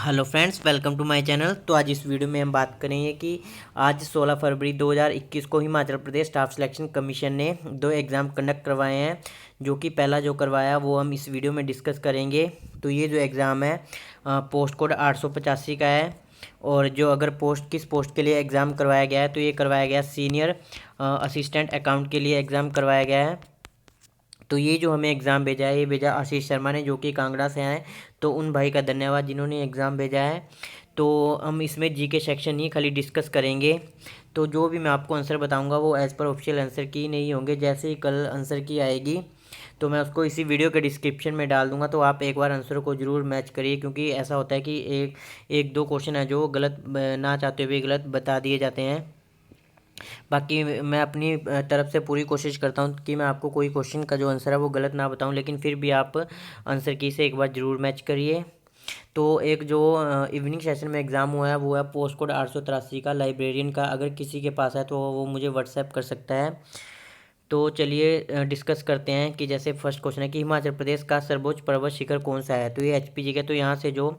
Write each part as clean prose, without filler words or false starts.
Hello friends, welcome to my channel. तो आज इस वीडियो में हम बात करेंगे कि आज 16 फरवरी 2021 को Himachal Pradesh staff selection commission ने दो एग्ज़ाम कंडक्ट करवाए हैं। जो कि पहला जो करवाया वो हम इस वीडियो में डिस्कस करेंगे। तो ये जो एग्ज़ाम है पोस्ट कोड 885 का है। और जो अगर किस पोस्ट के लिए एग्ज़ाम करवाया गया है, तो ये करवाया गया सीनियर असिस्टेंट अकाउंट के लिए एग्ज़ाम करवाया गया है। तो ये जो हमें एग्ज़ाम भेजा है, ये भेजा आशीष शर्मा ने, जो कि कांगड़ा से आए। तो उन भाई का धन्यवाद जिन्होंने एग्ज़ाम भेजा है। तो हम इसमें जीके सेक्शन ही खाली डिस्कस करेंगे। तो जो भी मैं आपको आंसर बताऊंगा वो एज़ पर ऑफिशियल आंसर की नहीं होंगे। जैसे ही कल आंसर की आएगी तो मैं उसको इसी वीडियो के डिस्क्रिप्शन में डाल दूंगा। तो आप एक बार आंसर को ज़रूर मैच करिए, क्योंकि ऐसा होता है कि एक एक दो क्वेश्चन है जो गलत ना चाहते हुए गलत बता दिए जाते हैं। बाकी मैं अपनी तरफ से पूरी कोशिश करता हूँ कि मैं आपको कोई क्वेश्चन का जो आंसर है वो गलत ना बताऊँ, लेकिन फिर भी आप आंसर की से एक बार ज़रूर मैच करिए। तो एक जो इवनिंग सेशन में एग्ज़ाम हुआ है वो है पोस्ट कोड 883 का, लाइब्रेरियन का। अगर किसी के पास है तो वो मुझे व्हाट्सएप कर सकता है। तो चलिए डिस्कस करते हैं कि जैसे फर्स्ट क्वेश्चन है कि हिमाचल प्रदेश का सर्वोच्च पर्वत शिखर कौन सा है। तो ये एचपीजी का। तो यहाँ से जो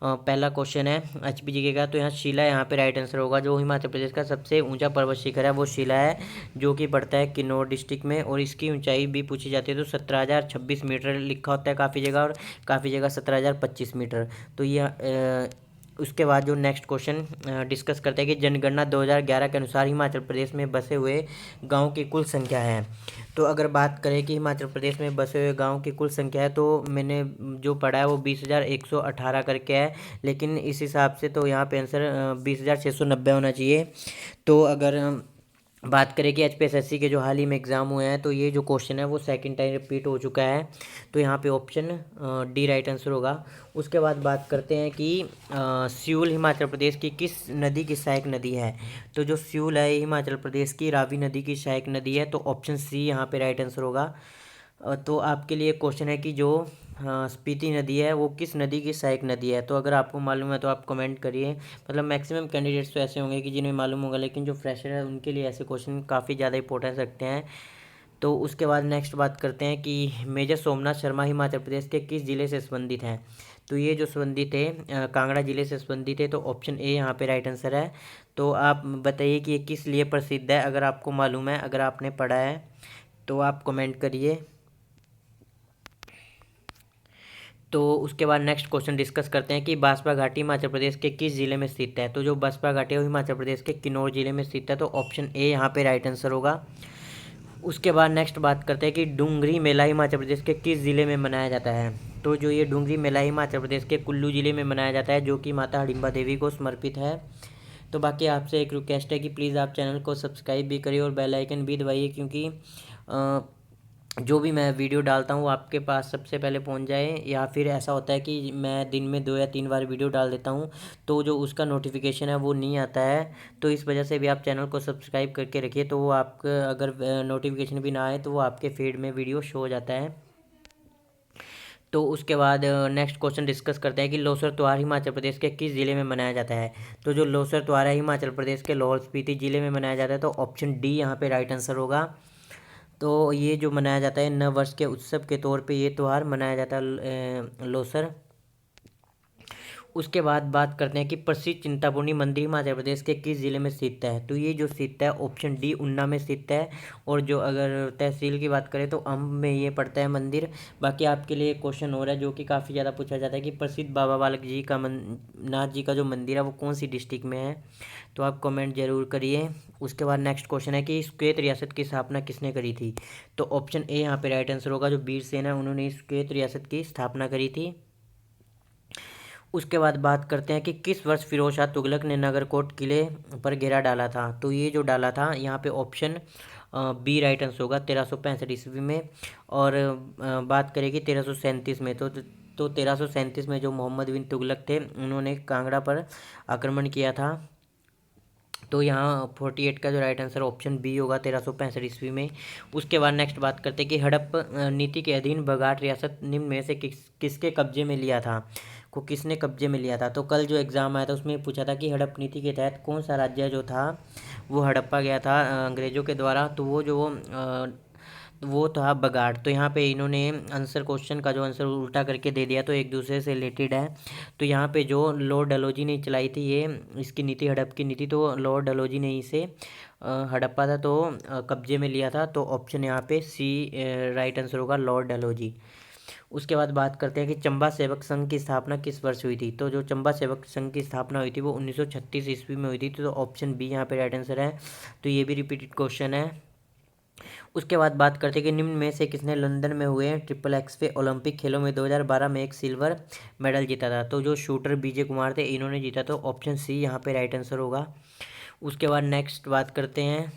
पहला क्वेश्चन है एचपीजी का, तो यहाँ शिला यहाँ पे राइट आंसर होगा। जो हिमाचल प्रदेश का सबसे ऊंचा पर्वत शिखर है वो शिला है, जो कि पड़ता है किन्नौर डिस्ट्रिक्ट में। और इसकी ऊंचाई भी पूछी जाती है तो 17,026 मीटर लिखा होता है काफ़ी जगह, और काफ़ी जगह 17,025 मीटर। तो ये उसके बाद जो नेक्स्ट क्वेश्चन डिस्कस करते हैं कि जनगणना 2011 के अनुसार हिमाचल प्रदेश में बसे हुए गांव की कुल संख्या है। तो अगर बात करें कि हिमाचल प्रदेश में बसे हुए गांव की कुल संख्या है, तो मैंने जो पढ़ा है वो 20,118 करके है। लेकिन इस हिसाब से तो यहाँ पे आंसर 20,690 होना चाहिए। तो अगर बात करें कि एचपीएसएससी के जो हाल ही में एग्ज़ाम हुए हैं, तो ये जो क्वेश्चन है वो सेकंड टाइम रिपीट हो चुका है। तो यहाँ पे ऑप्शन डी राइट आंसर होगा। उसके बाद बात करते हैं कि सियूल हिमाचल प्रदेश की किस नदी की सहायक नदी है। तो जो सियूल है हिमाचल प्रदेश की रावी नदी की सहायक नदी है। तो ऑप्शन सी यहाँ पे राइट आंसर होगा। तो आपके लिए क्वेश्चन है कि जो स्पीति नदी है वो किस नदी की सहायक नदी है। तो अगर आपको मालूम है तो आप कमेंट करिए। मतलब मैक्सिमम कैंडिडेट्स तो ऐसे होंगे कि जिन्हें मालूम होगा, लेकिन जो फ्रेशर है उनके लिए ऐसे क्वेश्चन काफ़ी ज़्यादा इंपॉर्टेंस रखते हैं। तो उसके बाद नेक्स्ट बात करते हैं कि मेजर सोमनाथ शर्मा हिमाचल प्रदेश के किस ज़िले से संबंधित हैं। तो ये जो संबंधित है कांगड़ा ज़िले से संबंधित है। तो ऑप्शन ए यहाँ पे राइट आंसर है। तो आप बताइए कि ये किस लिए प्रसिद्ध है। अगर आपको मालूम है, अगर आपने पढ़ा है तो आप कमेंट करिए। तो उसके बाद नेक्स्ट क्वेश्चन डिस्कस करते हैं कि बांसपा घाटी हिमाचल प्रदेश के किस जिले में स्थित है। तो जो बांसपा घाटी है वो हिमाचल प्रदेश के किन्नौर जिले में स्थित है। तो ऑप्शन ए यहाँ पे राइट आंसर होगा। उसके बाद नेक्स्ट बात करते हैं कि डूंगरी मेला हिमाचल प्रदेश के किस ज़िले में मनाया जाता है। तो जो ये डूंगरी मेला हिमाचल प्रदेश के कुल्लू ज़िले में मनाया जाता है, जो कि माता हिडिंबा देवी को समर्पित है। तो बाकी आपसे एक रिक्वेस्ट है कि प्लीज़ आप चैनल को सब्सक्राइब भी करिए और बेल आइकन भी दबाइए, क्योंकि जो भी मैं वीडियो डालता हूँ वो आपके पास सबसे पहले पहुँच जाए। या फिर ऐसा होता है कि मैं दिन में 2 या 3 बार वीडियो डाल देता हूँ, तो जो उसका नोटिफिकेशन है वो नहीं आता है। तो इस वजह से भी आप चैनल को सब्सक्राइब करके रखिए, तो वो आपका अगर नोटिफिकेशन भी ना आए तो वो आपके फीड में वीडियो शो हो जाता है। तो उसके बाद नेक्स्ट क्वेश्चन डिस्कस करते हैं कि लोसर त्यौहार हिमाचल प्रदेश के किस ज़िले में मनाया जाता है। तो जो लोसर त्यौहार है हिमाचल प्रदेश के लाहौल स्पीति ज़िले में मनाया जाता है। तो ऑप्शन डी यहाँ पे राइट आंसर होगा। तो ये जो मनाया जाता है नव वर्ष के उत्सव के तौर पे ये त्यौहार मनाया जाता है लोसर। उसके बाद बात करते हैं कि प्रसिद्ध चिंतापूर्णी मंदिर हिमाचल प्रदेश के किस ज़िले में स्थित है। तो ये जो स्थित है ऑप्शन डी ऊना में स्थित है। और जो अगर तहसील की बात करें तो अम्ब में ये पड़ता है मंदिर। बाकी आपके लिए क्वेश्चन हो रहा है जो कि काफ़ी ज़्यादा पूछा जाता है कि प्रसिद्ध बाबा बालक जी का नाथ जी का जो मंदिर है वो कौन सी डिस्ट्रिक्ट में है। तो आप कमेंट जरूर करिए। उसके बाद नेक्स्ट क्वेश्चन है कि स्वेत रियासत की स्थापना किसने करी थी। तो ऑप्शन ए यहाँ पे राइट आंसर होगा। जो वीर सेन है उन्होंने स्वेत रियासत की स्थापना करी थी। उसके बाद बात करते हैं कि किस वर्ष फिरोज शाह तुगलक ने नगरकोट किले पर घेरा डाला था। तो ये जो डाला था यहाँ पे ऑप्शन बी राइट आंसर होगा 1365 ईस्वी में। और बात करें कि 1337 में, तो 1337 में जो मोहम्मद बिन तुगलक थे उन्होंने कांगड़ा पर आक्रमण किया था। तो यहाँ 48 का जो राइट आंसर ऑप्शन बी होगा 1365 ईस्वी में। उसके बाद नेक्स्ट बात करते हैं कि हड़प नीति के अधीन बघाट रियासत निम्न में से किसके कब्जे में लिया था। को किसने कब्जे में लिया था। तो कल जो एग्ज़ाम आया था उसमें पूछा था कि हड़प नीति के तहत कौन सा राज्य जो था वो हड़प्पा गया था अंग्रेज़ों के द्वारा। तो वो जो वो था बगाड़। तो यहाँ पे इन्होंने आंसर, क्वेश्चन का जो आंसर उल्टा करके दे दिया, तो एक दूसरे से रिलेटेड है। तो यहाँ पे जो लॉर्ड डलहौजी ने चलाई थी ये इसकी नीति, हड़प की नीति, तो लॉर्ड डलहौजी ने इसे हड़प्पा था तो कब्जे में लिया था। तो ऑप्शन यहाँ पे सी राइट आंसर होगा, लॉर्ड डलहौजी। उसके बाद बात करते हैं कि चंबा सेवक संघ की स्थापना किस वर्ष हुई थी। तो जो चंबा सेवक संघ की स्थापना हुई थी वो 1936 ईस्वी में हुई थी। तो ऑप्शन बी यहाँ पे राइट आंसर है। तो ये भी रिपीटेड क्वेश्चन है। उसके बाद बात करते हैं कि निम्न में से किसने लंदन में हुए ट्रिपल एक्स ओलंपिक खेलों में 2012 में एक सिल्वर मेडल जीता था। तो जो शूटर विजय कुमार थे इन्होंने जीता। तो ऑप्शन सी यहाँ पे राइट आंसर होगा। उसके बाद नेक्स्ट बात करते हैं,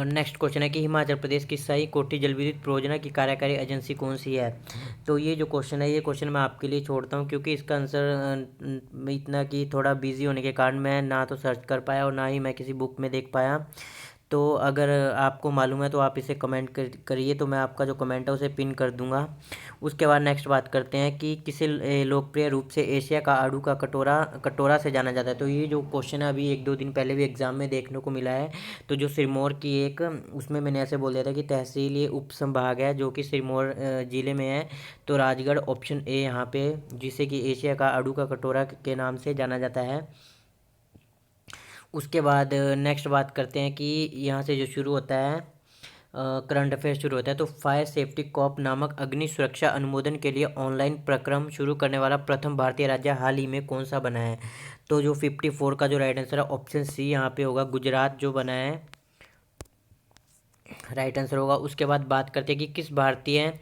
नेक्स्ट क्वेश्चन है कि हिमाचल प्रदेश की स्थायी कोठी जल विद्युत परियोजना की कार्यकारी एजेंसी कौन सी है। तो ये जो क्वेश्चन है, ये क्वेश्चन मैं आपके लिए छोड़ता हूँ क्योंकि इसका आंसर इतना कि थोड़ा बिजी होने के कारण मैं ना तो सर्च कर पाया और ना ही मैं किसी बुक में देख पाया। तो अगर आपको मालूम है तो आप इसे कमेंट करिए, तो मैं आपका जो कमेंट है उसे पिन कर दूंगा। उसके बाद नेक्स्ट बात करते हैं कि किसे लोकप्रिय रूप से एशिया का आड़ू का कटोरा कटोरा से जाना जाता है। तो ये जो क्वेश्चन है अभी 1-2 दिन पहले भी एग्जाम में देखने को मिला है। तो जो सिरमौर की एक, उसमें मैंने ऐसे बोल दिया था कि तहसील ये उप संभाग है जो कि सिरमौर ज़िले में है। तो राजगढ़ ऑप्शन ए यहाँ पे, जिसे कि एशिया का आड़ू का कटोरा के नाम से जाना जाता है। उसके बाद नेक्स्ट बात करते हैं कि यहाँ से जो शुरू होता है करंट अफेयर शुरू होता है। तो फायर सेफ्टी कॉप नामक अग्नि सुरक्षा अनुमोदन के लिए ऑनलाइन प्रक्रम शुरू करने वाला प्रथम भारतीय राज्य हाल ही में कौन सा बना है। तो जो 54 का जो राइट आंसर है ऑप्शन सी यहाँ पे होगा, गुजरात जो बना है, राइट आंसर होगा। उसके बाद बात करते हैं कि किस भारतीय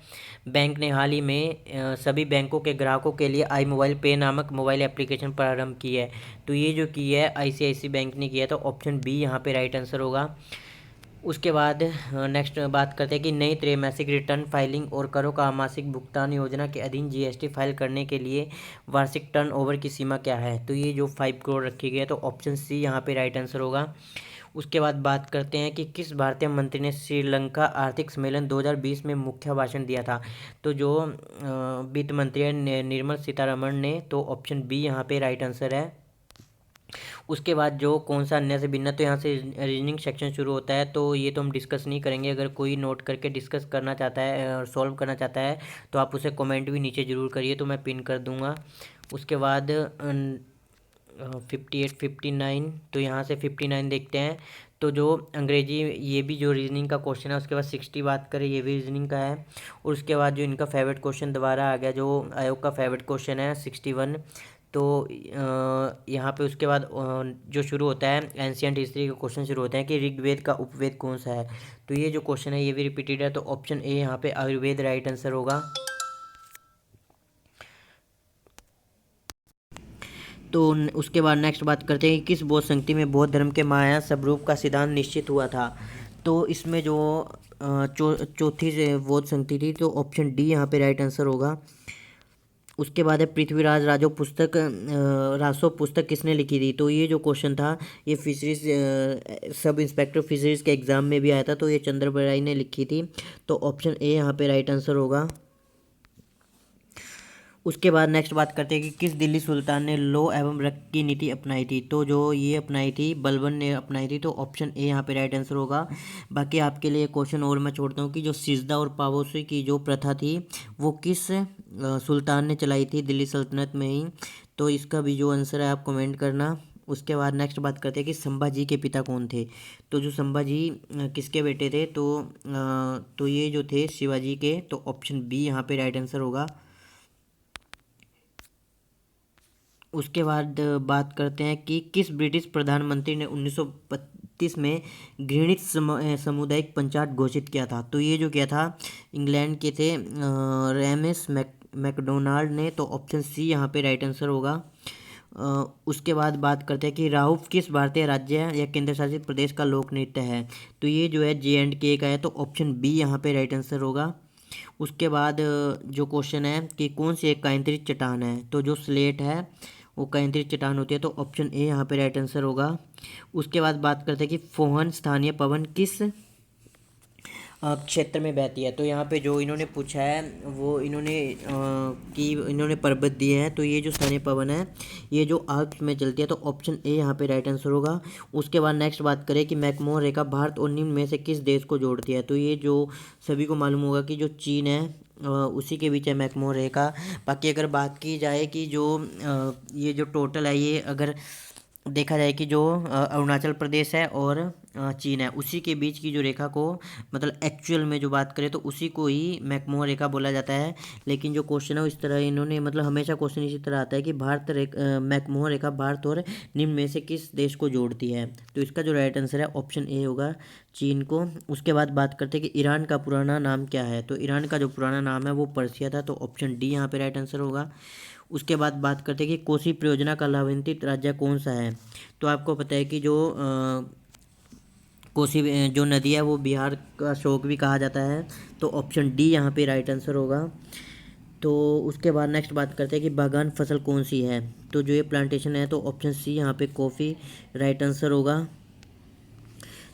बैंक ने हाल ही में सभी बैंकों के ग्राहकों के लिए आई मोबाइल पे नामक मोबाइल एप्लीकेशन प्रारंभ की है। तो ये जो की है आईसीआईसी बैंक ने किया है। तो ऑप्शन बी यहाँ पे राइट आंसर होगा। उसके बाद नेक्स्ट बात करते हैं कि नई त्रैमासिक रिटर्न फाइलिंग और करों का मासिक भुगतान योजना के अधीन जीएसटी फाइल करने के लिए वार्षिक टर्नओवर की सीमा क्या है। तो ये जो 5 करोड़ रखी गई है। तो ऑप्शन सी यहाँ पे राइट आंसर होगा। उसके बाद बात करते हैं कि किस भारतीय मंत्री ने श्रीलंका आर्थिक सम्मेलन 2020 में मुख्य भाषण दिया था। तो जो वित्त मंत्री है निर्मला सीतारमण ने। तो ऑप्शन बी यहाँ पे राइट आंसर है। उसके बाद जो कौन सा अन्य से भिन्न, तो यहाँ से रीजनिंग सेक्शन शुरू होता है। तो ये तो हम डिस्कस नहीं करेंगे। अगर कोई नोट करके डिस्कस करना चाहता है और सॉल्व करना चाहता है तो आप उसे कमेंट भी नीचे ज़रूर करिए, तो मैं पिन कर दूंगा। उसके बाद 58 59, तो यहाँ से 59 देखते हैं। तो जो अंग्रेजी, ये भी जो रीजनिंग का क्वेश्चन है। उसके बाद 60 बात करें, ये भी रीजनिंग का है। और उसके बाद जो इनका फेवरेट क्वेश्चन दोबारा आ गया, जो आयोग का फेवरेट क्वेश्चन है 61। तो यहाँ पे उसके बाद जो शुरू होता है एंशियंट हिस्ट्री का क्वेश्चन शुरू होते हैं कि ऋग्वेद का उपवेद कौन सा है। तो ये जो क्वेश्चन है ये भी रिपीटेड है। तो ऑप्शन ए यहाँ पे आयुर्वेद राइट आंसर होगा। तो उसके बाद नेक्स्ट बात करते हैं कि किस बौद्ध संगति में बौद्ध धर्म के माया स्वरूप का सिद्धांत निश्चित हुआ था। तो इसमें जो चौथी बौद्ध संगति थी। तो ऑप्शन डी यहाँ पे राइट आंसर होगा। उसके बाद है पृथ्वीराज राजो पुस्तक, रासो पुस्तक किसने लिखी थी। तो ये जो क्वेश्चन था ये फिशरीज सब इंस्पेक्टर फिशरीज के एग्जाम में भी आया था। तो ये चंद्रबराई ने लिखी थी। तो ऑप्शन ए यहाँ पे राइट आंसर होगा। उसके बाद नेक्स्ट बात करते हैं कि किस दिल्ली सुल्तान ने लो एवं रक्त की नीति अपनाई थी। तो जो ये अपनाई थी बलबन ने अपनाई थी। तो ऑप्शन ए यहाँ पे राइट आंसर होगा। बाकी आपके लिए क्वेश्चन और मैं छोड़ता हूँ कि जो सिजदा और पाबोसी की जो प्रथा थी वो किस सुल्तान ने चलाई थी दिल्ली सल्तनत में ही। तो इसका भी जो आंसर है आप कमेंट करना। उसके बाद नेक्स्ट बात करते हैं कि संभाजी के पिता कौन थे। तो जो संभाजी किसके बेटे थे। तो ये जो थे शिवाजी के। तो ऑप्शन बी यहाँ पे राइट आंसर होगा। उसके बाद बात करते हैं कि किस ब्रिटिश प्रधानमंत्री ने 1932 में घृणित सामुदायिक पंचायत घोषित किया था। तो ये जो किया था इंग्लैंड के थे रेमस मैकडोनाल्ड ने। तो ऑप्शन सी यहाँ पे राइट आंसर होगा। उसके बाद बात करते हैं कि राहुफ किस भारतीय राज्य या केंद्र शासित प्रदेश का लोक नृत्य है। तो ये जो है J&K का है। तो ऑप्शन बी यहाँ पे राइट आंसर होगा। उसके बाद जो क्वेश्चन है कि कौन सी एक कायंत्रित चट्टान है। तो जो स्लेट है वो कायंत्रित चट्टान होती है। तो ऑप्शन ए यहाँ पे राइट आंसर होगा। उसके बाद बात करते हैं कि फोहन स्थानीय पवन किस क्षेत्र में बहती है। तो यहाँ पे जो इन्होंने पूछा है वो इन्होंने कि इन्होंने पर्वत दिए हैं, तो ये जो सनी पवन है ये जो आल्प्स में चलती है, तो ऑप्शन ए यहाँ पे राइट आंसर होगा। उसके बाद नेक्स्ट बात करें कि मैकमोहन रेखा भारत और निम्न में से किस देश को जोड़ती है, तो ये जो सभी को मालूम होगा कि जो चीन है उसी के बीच है मैकमोहन रेखा। बाकी अगर बात की जाए कि जो ये जो टोटल है, ये अगर देखा जाए कि जो अरुणाचल प्रदेश है और चीन है उसी के बीच की जो रेखा को, मतलब एक्चुअल में जो बात करें तो उसी को ही मैकमोहन रेखा बोला जाता है। लेकिन जो क्वेश्चन है वो इस तरह इन्होंने, मतलब हमेशा क्वेश्चन इसी तरह आता है कि मैकमोहन रेखा भारत और निम्न में से किस देश को जोड़ती है, तो इसका जो राइट आंसर है ऑप्शन ए होगा, चीन को। उसके बाद बात करते हैं कि ईरान का पुराना नाम क्या है, तो ईरान का जो पुराना नाम है वो पर्सिया था, तो ऑप्शन डी यहाँ पे राइट आंसर होगा। उसके बाद बात करते हैं कि कोसी परियोजना का लाभान्वित राज्य कौन सा है, तो आपको पता है कि जो कोसी जो नदी है वो बिहार का शोक भी कहा जाता है, तो ऑप्शन डी यहाँ पे राइट आंसर होगा। तो उसके बाद नेक्स्ट बात करते हैं कि बागान फसल कौन सी है, तो जो ये प्लांटेशन है तो ऑप्शन सी यहाँ पे कॉफ़ी राइट आंसर होगा।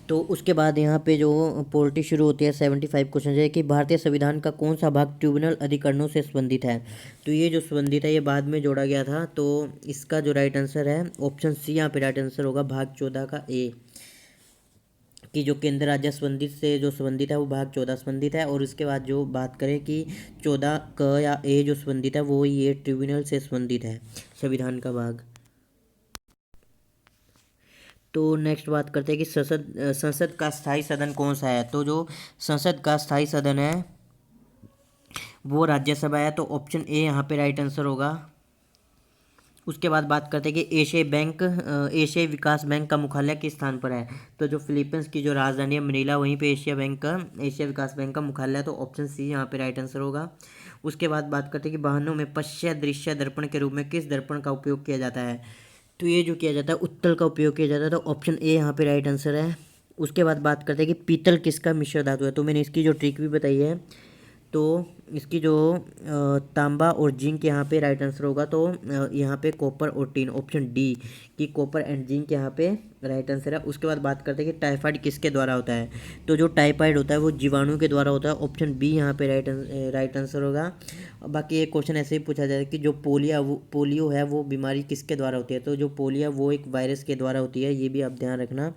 तो उसके बाद यहाँ पे जो पोलिटी शुरू होती है 75 क्वेश्चन है कि भारतीय संविधान का कौन सा भाग ट्रिब्यूनल अधिकरणों से संबंधित है, तो ये जो संबंधित है ये बाद में जोड़ा गया था, तो इसका जो राइट आंसर है ऑप्शन सी यहाँ पे राइट आंसर होगा, भाग 14 का ए, कि जो केंद्र राज्य संबंधित से जो संबंधित है वो भाग 14 संबंधित है। और उसके बाद जो बात करें कि 14 क या ए जो संबंधित है वो ये ट्रिब्यूनल से संबंधित है, संविधान का भाग। तो नेक्स्ट बात करते हैं कि संसद का स्थायी सदन कौन सा है, तो जो संसद का स्थायी सदन है वो राज्यसभा है, तो ऑप्शन ए यहाँ पे राइट आंसर होगा। उसके बाद बात करते हैं कि एशियाई विकास बैंक का मुख्यालय किस स्थान पर है, तो जो फिलीपींस की जो राजधानी है मनीला वहीं पे एशिया विकास बैंक का मुख्यालय है, तो ऑप्शन सी यहाँ पे राइट आंसर होगा। उसके बाद बात करते हैं कि वाहनों में पश्चात दृश्य दर्पण के रूप में किस दर्पण का उपयोग किया जाता है, तो ये जो किया जाता है उत्तल का उपयोग किया जाता है, तो ऑप्शन ए यहाँ पे राइट आंसर है। उसके बाद बात करते हैं कि पीतल किसका मिश्र धातु है, तो मैंने इसकी जो ट्रिक भी बताई है, तो इसकी जो तांबा और जिंक यहाँ पे राइट आंसर होगा, तो यहाँ पे कॉपर और टिन, ऑप्शन डी कि कॉपर एंड जिंक यहाँ पे राइट आंसर है। उसके बाद बात करते हैं कि टाइफाइड किसके द्वारा होता है, तो जो टाइफाइड होता है वो जीवाणु के द्वारा होता है, ऑप्शन बी यहाँ पे राइट आंसर होगा। बाकी एक क्वेश्चन ऐसे ही पूछा जाए कि जो पोलियो है वो बीमारी किसके द्वारा होती है, तो जो पोलियो है वो एक वायरस के द्वारा होती है, ये भी आप ध्यान रखना।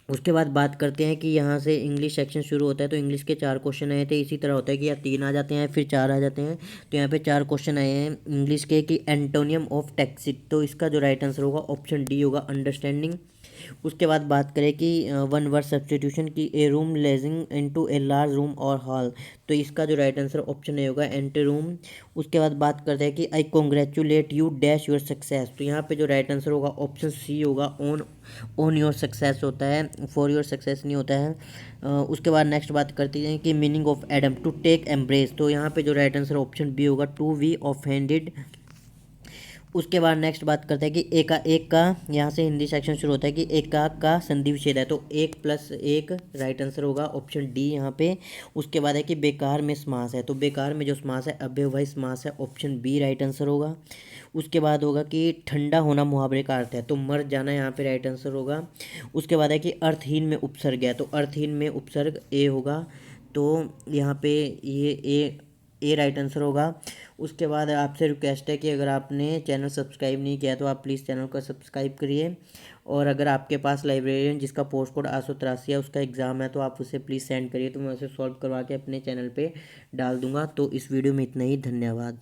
उसके बाद बात करते हैं कि यहाँ से इंग्लिश सेक्शन शुरू होता है, तो इंग्लिश के 4 क्वेश्चन आए थे, इसी तरह होता है कि या 3 आ जाते हैं फिर 4 आ जाते हैं, तो यहाँ पे 4 क्वेश्चन आए हैं इंग्लिश के कि एंटोनियम ऑफ टैक्सिट, तो इसका जो राइट आंसर होगा ऑप्शन डी होगा, अंडरस्टैंडिंग। उसके बाद बात करें कि वन वर्ड सब्सटीट्यूशन की a room leading into a large room और हॉल, तो इसका जो राइट आंसर ऑप्शन ए होगा, एंटी रूम। उसके बाद बात करते हैं कि I congratulate you dash your success, तो यहाँ पे जो राइट आंसर होगा ऑप्शन सी होगा, ऑन योर सक्सेस होता है, फॉर योर सक्सेस नहीं होता है। उसके बाद नेक्स्ट बात करते हैं कि meaning of Adam, to take embrace, तो यहाँ पे जो राइट आंसर ऑप्शन बी होगा, टू बी ऑफेंडेड। उसके बाद नेक्स्ट बात करते हैं कि एक का यहाँ से हिंदी सेक्शन शुरू होता है कि एकाक का संधि विच्छेद है, तो 1+1 राइट आंसर होगा, ऑप्शन डी यहाँ पे। उसके बाद है कि बेकार में समास है, तो बेकार में जो समास है अव्ययभावी समास है, ऑप्शन बी राइट आंसर होगा। उसके बाद होगा कि ठंडा होना मुहावरे का अर्थ है, तो मर जाना यहाँ पे राइट आंसर होगा। उसके बाद है कि अर्थहीन में उपसर्ग है, तो अर्थहीन में उपसर्ग ए होगा, तो यहाँ पे ये ए राइट आंसर होगा। उसके बाद आपसे रिक्वेस्ट है कि अगर आपने चैनल सब्सक्राइब नहीं किया तो आप प्लीज़ चैनल को सब्सक्राइब करिए, और अगर आपके पास लाइब्रेरियन जिसका पोस्ट कोड 883 है उसका एग्ज़ाम है तो आप उसे प्लीज़ सेंड करिए, तो मैं उसे सॉल्व करवा के अपने चैनल पे डाल दूँगा। तो इस वीडियो में इतना ही, धन्यवाद।